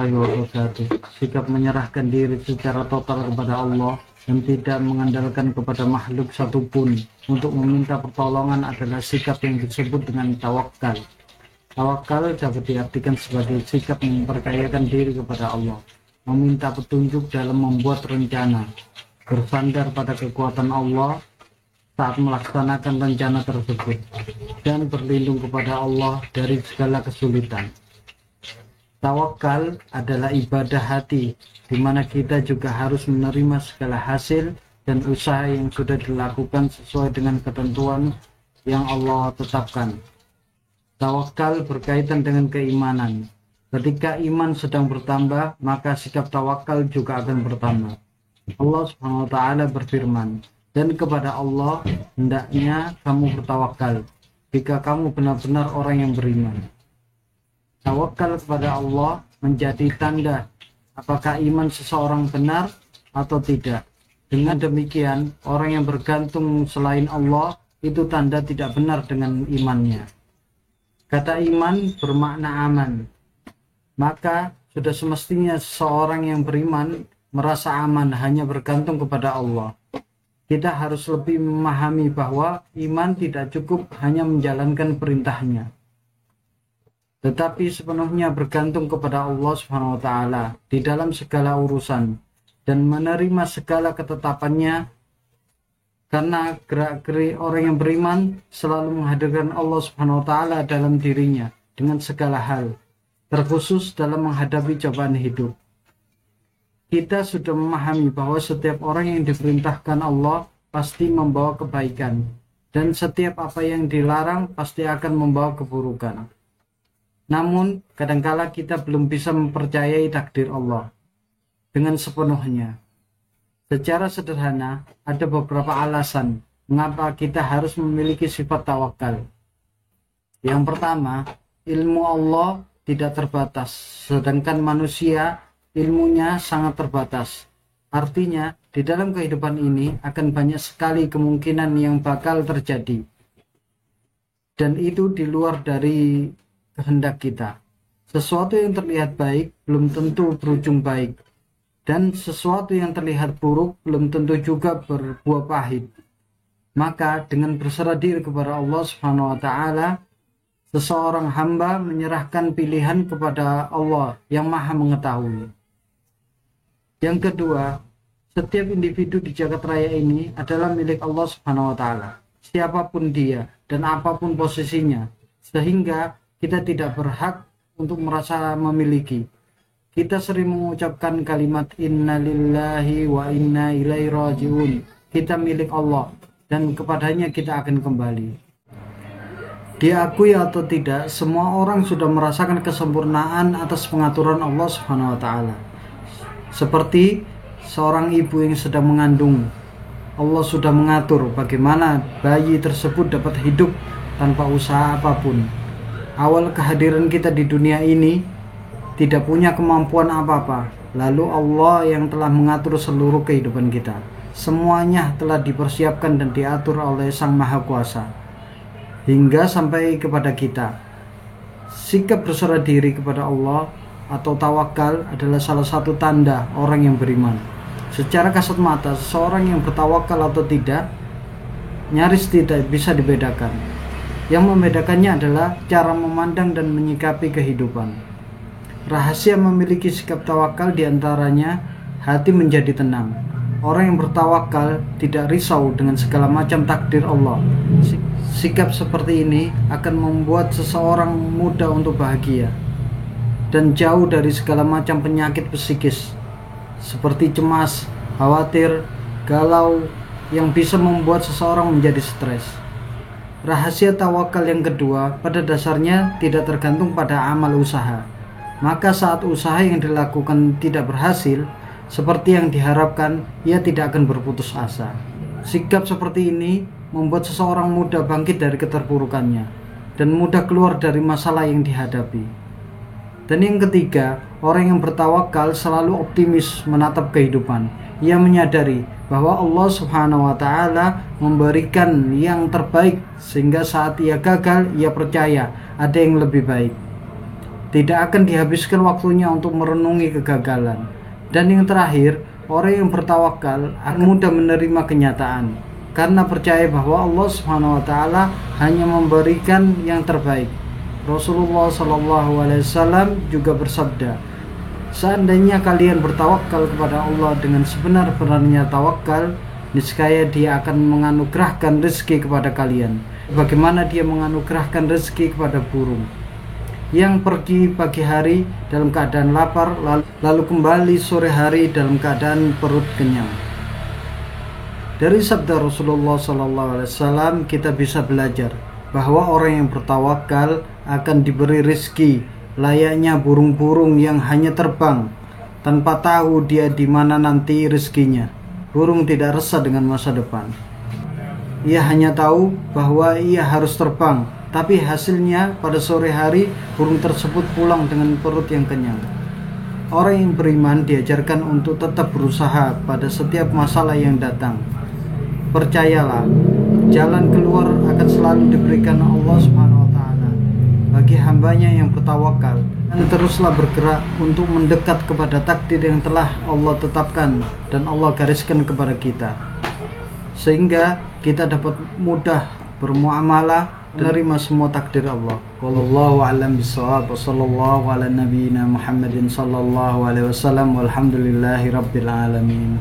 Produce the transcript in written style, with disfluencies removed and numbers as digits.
warahmatullahi wabarakatuh. Sikap menyerahkan diri secara total kepada Allah dan tidak mengandalkan kepada makhluk satupun untuk meminta pertolongan adalah sikap yang disebut dengan tawakal. Tawakal dapat diartikan sebagai sikap mempercayakan diri kepada Allah, meminta petunjuk dalam membuat rencana, bersandar pada kekuatan Allah saat melaksanakan rencana tersebut, dan berlindung kepada Allah dari segala kesulitan. Tawakal adalah ibadah hati, di mana kita juga harus menerima segala hasil dan usaha yang sudah dilakukan sesuai dengan ketentuan yang Allah tetapkan. Tawakal berkaitan dengan keimanan. Ketika iman sedang bertambah, maka sikap tawakal juga akan bertambah. Allah Subhanahu wa taala berfirman, "Dan kepada Allah hendaknya kamu bertawakal jika kamu benar-benar orang yang beriman." Tawakal kepada Allah menjadi tanda apakah iman seseorang benar atau tidak. Dengan demikian, orang yang bergantung selain Allah itu tanda tidak benar dengan imannya. Kata iman bermakna aman. Maka sudah semestinya seseorang yang beriman merasa aman hanya bergantung kepada Allah. Kita harus lebih memahami bahwa iman tidak cukup hanya menjalankan perintahnya, tetapi sepenuhnya bergantung kepada Allah Subhanahu wa taala di dalam segala urusan dan menerima segala ketetapannya, karena gerak-gerik orang yang beriman selalu menghadirkan Allah Subhanahu wa taala dalam dirinya dengan segala hal, terkhusus dalam menghadapi cobaan hidup. Kita sudah memahami bahwa setiap orang yang diperintahkan Allah pasti membawa kebaikan, dan setiap apa yang dilarang pasti akan membawa keburukan. Namun, kadangkala kita belum bisa mempercayai takdir Allah dengan sepenuhnya. Secara sederhana, ada beberapa alasan mengapa kita harus memiliki sifat tawakal. Yang pertama, ilmu Allah tidak terbatas, sedangkan manusia ilmunya sangat terbatas. Artinya, di dalam kehidupan ini akan banyak sekali kemungkinan yang bakal terjadi. Dan itu di luar dari kehendak kita. Sesuatu yang terlihat baik belum tentu berujung baik, dan sesuatu yang terlihat buruk belum tentu juga berbuah pahit. Maka dengan berserah diri kepada Allah Subhanahu wa taala, seseorang hamba menyerahkan pilihan kepada Allah yang Maha Mengetahui. Yang kedua, setiap individu di jagat raya ini adalah milik Allah Subhanahu wa taala, siapapun dia dan apapun posisinya, sehingga kita tidak berhak untuk merasa memiliki. Kita sering mengucapkan kalimat inna lillahi wa inna ilaihi rajiun. Kita milik Allah dan kepadanya kita akan kembali. Diakui atau tidak, semua orang sudah merasakan kesempurnaan atas pengaturan Allah Subhanahu wa taala. Seperti seorang ibu yang sedang mengandung, Allah sudah mengatur bagaimana bayi tersebut dapat hidup tanpa usaha apapun. Awal kehadiran kita di dunia ini tidak punya kemampuan apa-apa, lalu Allah yang telah mengatur seluruh kehidupan kita. Semuanya telah dipersiapkan dan diatur oleh Sang Maha Kuasa hingga sampai kepada kita. Sikap berserah diri kepada Allah atau tawakal adalah salah satu tanda orang yang beriman. Secara kasat mata, seseorang yang bertawakal atau tidak nyaris tidak bisa dibedakan. Yang membedakannya adalah cara memandang dan menyikapi kehidupan. Rahasia memiliki sikap tawakal diantaranya hati menjadi tenang. Orang yang bertawakal tidak risau dengan segala macam takdir Allah. Sikap seperti ini akan membuat seseorang mudah untuk bahagia dan jauh dari segala macam penyakit psikis seperti cemas, khawatir, galau yang bisa membuat seseorang menjadi stres. Rahasia tawakal yang kedua pada dasarnya tidak tergantung pada amal usaha. Maka saat usaha yang dilakukan tidak berhasil seperti yang diharapkan, ia tidak akan berputus asa. Sikap seperti ini membuat seseorang mudah bangkit dari keterpurukannya dan mudah keluar dari masalah yang dihadapi. Dan yang ketiga, orang yang bertawakal selalu optimis menatap kehidupan. Ia menyadari bahwa Allah Subhanahu wa taala memberikan yang terbaik, sehingga saat ia gagal ia percaya ada yang lebih baik. tidak akan dihabiskan waktunya untuk merenungi kegagalan. Dan yang terakhir, orang yang bertawakal akan mudah menerima kenyataan karena percaya bahwa Allah Subhanahu wa taala hanya memberikan yang terbaik. Rasulullah SAW juga bersabda, seandainya kalian bertawakal kepada Allah dengan sebenar-benarnya tawakal, niscaya Dia akan menganugerahkan rezeki kepada kalian. Bagaimana Dia menganugerahkan rezeki kepada burung yang pergi pagi hari dalam keadaan lapar, lalu kembali sore hari dalam keadaan perut kenyang. Dari sabda Rasulullah SAW kita bisa belajar bahwa orang yang bertawakal akan diberi rezeki layaknya burung-burung yang hanya terbang tanpa tahu dia di mana nanti rezekinya. Burung tidak resah dengan masa depan. Ia hanya tahu bahwa ia harus terbang, tapi hasilnya pada sore hari burung tersebut pulang dengan perut yang kenyang. Orang yang beriman diajarkan untuk tetap berusaha pada setiap masalah yang datang. Percayalah, jalan keluar akan selalu diberikan Allah Subhanahu wa taala bagi hambanya yang bertawakal, dan teruslah bergerak untuk mendekat kepada takdir yang telah Allah tetapkan dan Allah gariskan kepada kita, sehingga kita dapat mudah bermuamalah menerima semua takdir Allah. Wallahu a'lam bishawab. Wassallallahu ala nabiyyina Muhammadin sallallahu alaihi wasallam walhamdulillahi rabbil alamin.